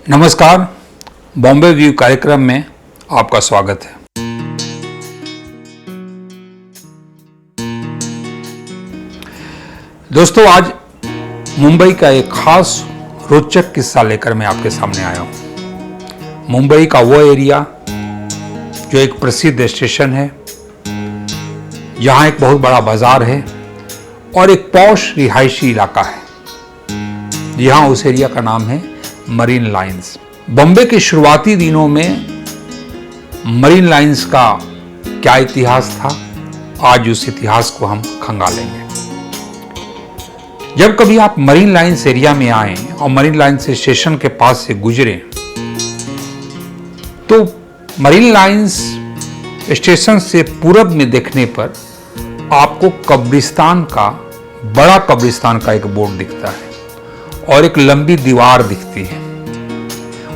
नमस्कार, बॉम्बे व्यू कार्यक्रम में आपका स्वागत है। दोस्तों, आज मुंबई का एक खास रोचक किस्सा लेकर मैं आपके सामने आया हूं। मुंबई का वो एरिया जो एक प्रसिद्ध स्टेशन है, यहां एक बहुत बड़ा बाजार है और एक पॉश रिहायशी इलाका है। यहां उस एरिया का नाम है मरीन लाइंस। बॉम्बे के शुरुआती दिनों में मरीन लाइंस का क्या इतिहास था, आज उस इतिहास को हम खंगालेंगे। जब कभी आप मरीन लाइंस एरिया में आए और मरीन लाइंस स्टेशन के पास से गुजरे तो मरीन लाइंस स्टेशन से पूरब में देखने पर आपको बड़ा कब्रिस्तान का एक बोर्ड दिखता है और एक लंबी दीवार दिखती है।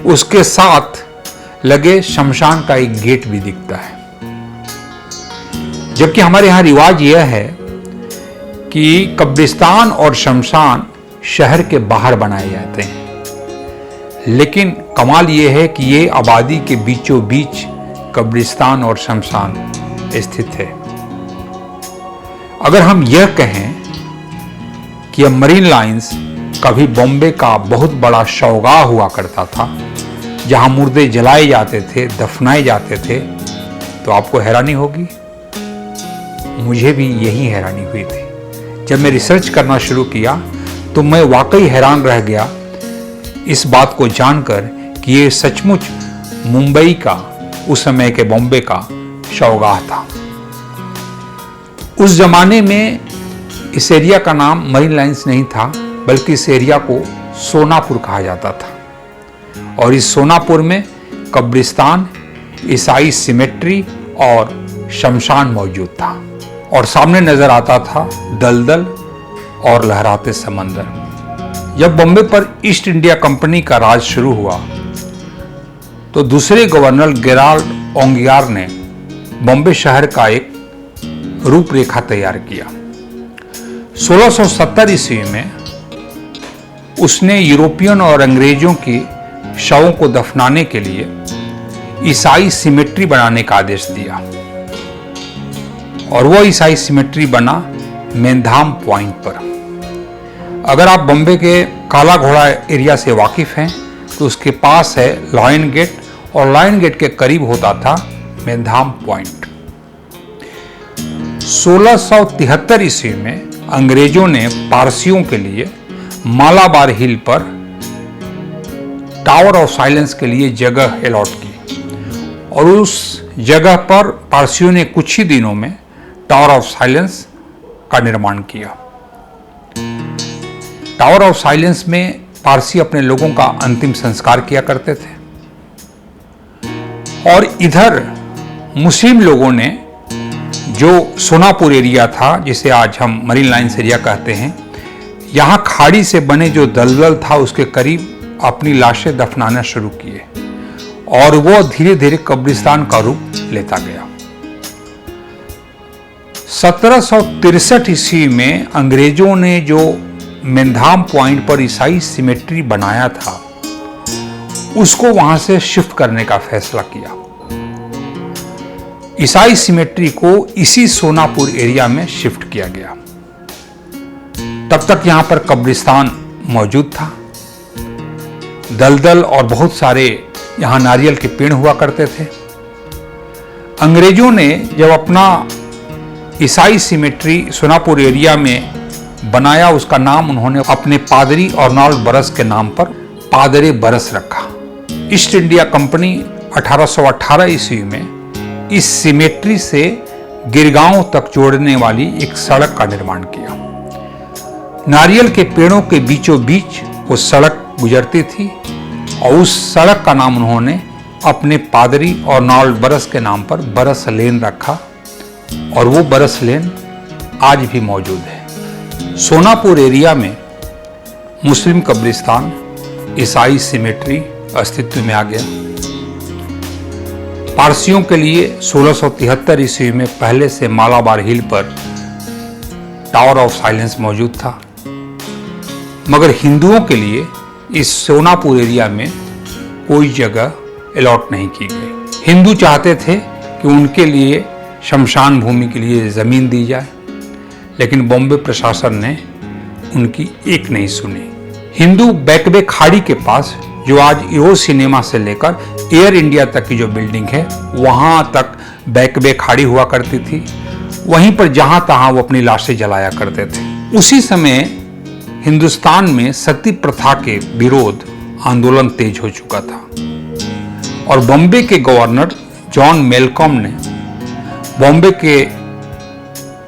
उसके साथ लगे शमशान का एक गेट भी दिखता है। जबकि हमारे यहां रिवाज यह है कि कब्रिस्तान और शमशान शहर के बाहर बनाए जाते हैं, लेकिन कमाल यह है कि ये आबादी के बीचों बीच कब्रिस्तान और शमशान स्थित है। अगर हम यह कहें कि यह मरीन लाइंस कभी बॉम्बे का बहुत बड़ा शौगाह हुआ करता था, जहां मुर्दे जलाए जाते थे, दफनाए जाते थे, तो आपको हैरानी होगी। मुझे भी यही हैरानी हुई थी। जब मैं रिसर्च करना शुरू किया तो मैं वाकई हैरान रह गया इस बात को जानकर कि ये सचमुच मुंबई का, उस समय के बॉम्बे का शौगाह था। उस जमाने में इस एरिया का नाम मरीन लाइंस नहीं था, बल्कि इस एरिया को सोनापुर कहा जाता था। और इस सोनापुर में कब्रिस्तान, ईसाई सिमेट्री और शमशान मौजूद था। और सामने नजर आता था दलदल और लहराते समंदर। जब बॉम्बे पर ईस्ट इंडिया कंपनी का राज शुरू हुआ तो दूसरे गवर्नर गेराल्ड ओंगियार ने बॉम्बे शहर का एक रूपरेखा तैयार किया। 1670 ईस्वी में उसने यूरोपियन और अंग्रेजों के शवों को दफनाने के लिए ईसाई सिमेट्री बनाने का आदेश दिया और वो ईसाई सिमेट्री बना मेनधाम पॉइंट पर। अगर आप बॉम्बे के काला घोड़ा एरिया से वाकिफ हैं तो उसके पास है लायन गेट और लायन गेट के करीब होता था मेनधाम पॉइंट। 1673 ईस्वी में अंग्रेजों ने पारसियों के लिए मालाबार हिल पर टावर ऑफ साइलेंस के लिए जगह अलॉट की और उस जगह पर पारसियों ने कुछ ही दिनों में टावर ऑफ साइलेंस का निर्माण किया। टावर ऑफ साइलेंस में पारसी अपने लोगों का अंतिम संस्कार किया करते थे और इधर मुस्लिम लोगों ने, जो सोनापुर एरिया था जिसे आज हम मरीन लाइंस एरिया कहते हैं, यहां खाड़ी से बने जो दलदल था उसके करीब अपनी लाशें दफनाना शुरू किए और वो धीरे धीरे कब्रिस्तान का रूप लेता गया। 1763 ईस्वी में अंग्रेजों ने जो मेनधाम पॉइंट पर ईसाई सिमेट्री बनाया था उसको वहां से शिफ्ट करने का फैसला किया। ईसाई सिमेट्री को इसी सोनापुर एरिया में शिफ्ट किया गया। तब तक यहां पर कब्रिस्तान मौजूद था, दलदल और बहुत सारे यहां नारियल के पेड़ हुआ करते थे। अंग्रेजों ने जब अपना ईसाई सिमेट्री सोनापुर एरिया में बनाया, उसका नाम उन्होंने अपने पादरी अर्नोल्ड बरस के नाम पर पादरे बरस रखा। ईस्ट इंडिया कंपनी 1818 ईस्वी में इस सिमेट्री से गिरगांव तक जोड़ने वाली एक सड़क का निर्माण किया। नारियल के पेड़ों के बीचों बीच वो सड़क गुजरती थी और उस सड़क का नाम उन्होंने अपने पादरी अर्नोल्ड बरस के नाम पर बरस लेन रखा और वो बरस लेन आज भी मौजूद है। सोनापुर एरिया में मुस्लिम कब्रिस्तान, ईसाई सिमेट्री अस्तित्व में आ गया। पारसियों के लिए 1673 ईस्वी में पहले से मालाबार हिल पर टावर ऑफ साइलेंस मौजूद था, मगर हिंदुओं के लिए इस सोनापुर एरिया में कोई जगह अलॉट नहीं की गई। हिंदू चाहते थे कि उनके लिए शमशान भूमि के लिए ज़मीन दी जाए, लेकिन बॉम्बे प्रशासन ने उनकी एक नहीं सुनी। हिंदू बैकबे खाड़ी के पास, जो आज ईरोज सिनेमा से लेकर एयर इंडिया तक की जो बिल्डिंग है, वहां तक बैकबे खाड़ी हुआ करती थी। वहीं पर जहां तहां वो अपनी लाशें जलाया करते थे। उसी समय हिंदुस्तान में सती प्रथा के विरोध आंदोलन तेज हो चुका था और बॉम्बे के गवर्नर जॉन मेलकॉम ने बॉम्बे के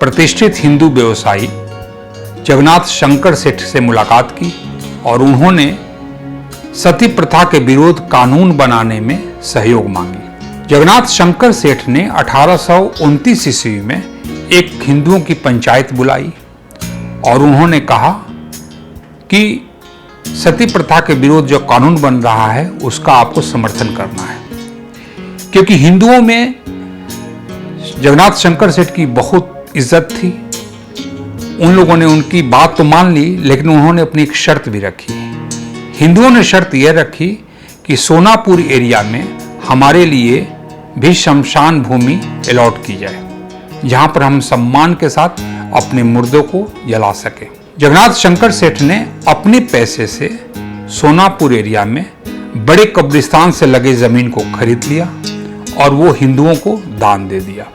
प्रतिष्ठित हिंदू व्यवसायी जगन्नाथ शंकर सेठ से मुलाकात की और उन्होंने सती प्रथा के विरोध कानून बनाने में सहयोग मांगी। जगन्नाथ शंकर सेठ ने 1829 ईस्वी में एक हिंदुओं की पंचायत बुलाई और उन्होंने कहा कि सती प्रथा के विरोध जो कानून बन रहा है उसका आपको समर्थन करना है, क्योंकि हिंदुओं में जगन्नाथ शंकर सेठ की बहुत इज्जत थी। उन लोगों ने उनकी बात तो मान ली, लेकिन उन्होंने अपनी एक शर्त भी रखी। हिंदुओं ने शर्त यह रखी कि सोनापुर एरिया में हमारे लिए भी शमशान भूमि अलॉट की जाए, जहां पर हम सम्मान के साथ अपने मुर्दों को जला सके। जगन्नाथ शंकर सेठ ने अपने पैसे से सोनापुर एरिया में बड़े कब्रिस्तान से लगे जमीन को खरीद लिया और वो हिंदुओं को दान दे दिया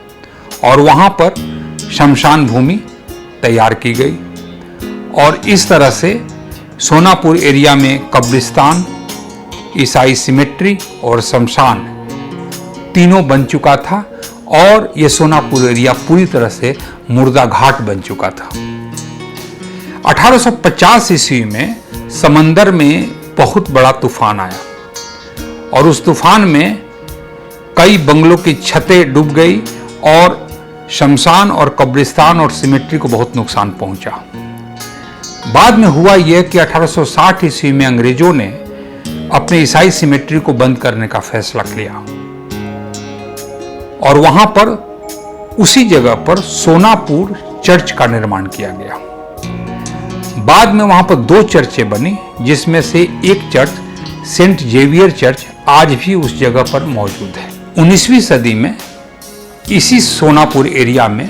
और वहां पर शमशान भूमि तैयार की गई। और इस तरह से सोनापुर एरिया में कब्रिस्तान, ईसाई सिमेट्री और शमशान तीनों बन चुका था और यह सोनापुर एरिया पूरी तरह से मुर्दा घाट बन चुका था। 1850 ईस्वी में समंदर में बहुत बड़ा तूफान आया और उस तूफान में कई बंगलों की छतें डूब गई और शमशान और कब्रिस्तान और सिमेट्री को बहुत नुकसान पहुंचा। बाद में हुआ यह कि 1860 ईस्वी में अंग्रेजों ने अपने ईसाई सिमेट्री को बंद करने का फैसला लिया और वहां पर उसी जगह पर सोनापुर चर्च का निर्माण किया गया। बाद में वहां पर 2 चर्चें बनी, जिसमें से एक चर्च सेंट जेवियर चर्च आज भी उस जगह पर मौजूद है। 19वीं सदी में इसी सोनापुर एरिया में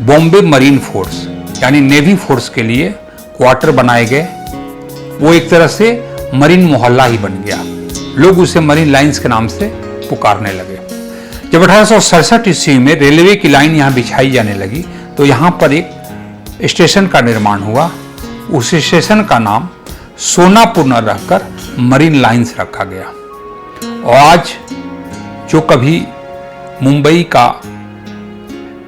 बॉम्बे मरीन फोर्स यानी नेवी फोर्स के लिए क्वार्टर बनाए गए। वो एक तरह से मरीन मोहल्ला ही बन गया। लोग उसे मरीन लाइंस के नाम से पुकारने लगे। जब 1867 ईस्वी में रेलवे की लाइन यहाँ बिछाई जाने लगी तो यहाँ पर एक स्टेशन का निर्माण हुआ। उस स्टेशन का नाम सोनापुर न रखकर मरीन लाइंस रखा गया और आज जो कभी मुंबई का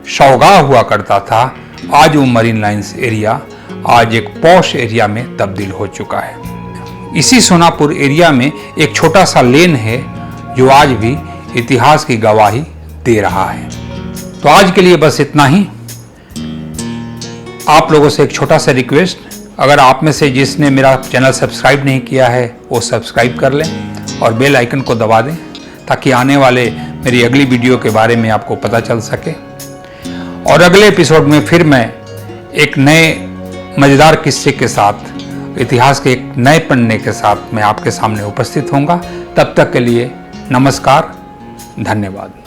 शौगाह हुआ करता था, आज वो मरीन लाइंस एरिया आज एक पॉश एरिया में तब्दील हो चुका है। इसी सोनापुर एरिया में एक छोटा सा लेन है जो आज भी इतिहास की गवाही दे रहा है। तो आज के लिए बस इतना ही। आप लोगों से एक छोटा सा रिक्वेस्ट, अगर आप में से जिसने मेरा चैनल सब्सक्राइब नहीं किया है वो सब्सक्राइब कर लें और बेल आइकन को दबा दें ताकि आने वाले मेरी अगली वीडियो के बारे में आपको पता चल सके। और अगले एपिसोड में फिर मैं एक नए मज़ेदार किस्से के साथ, इतिहास के एक नए पन्ने के साथ मैं आपके सामने उपस्थित होऊंगा। तब तक के लिए नमस्कार, धन्यवाद।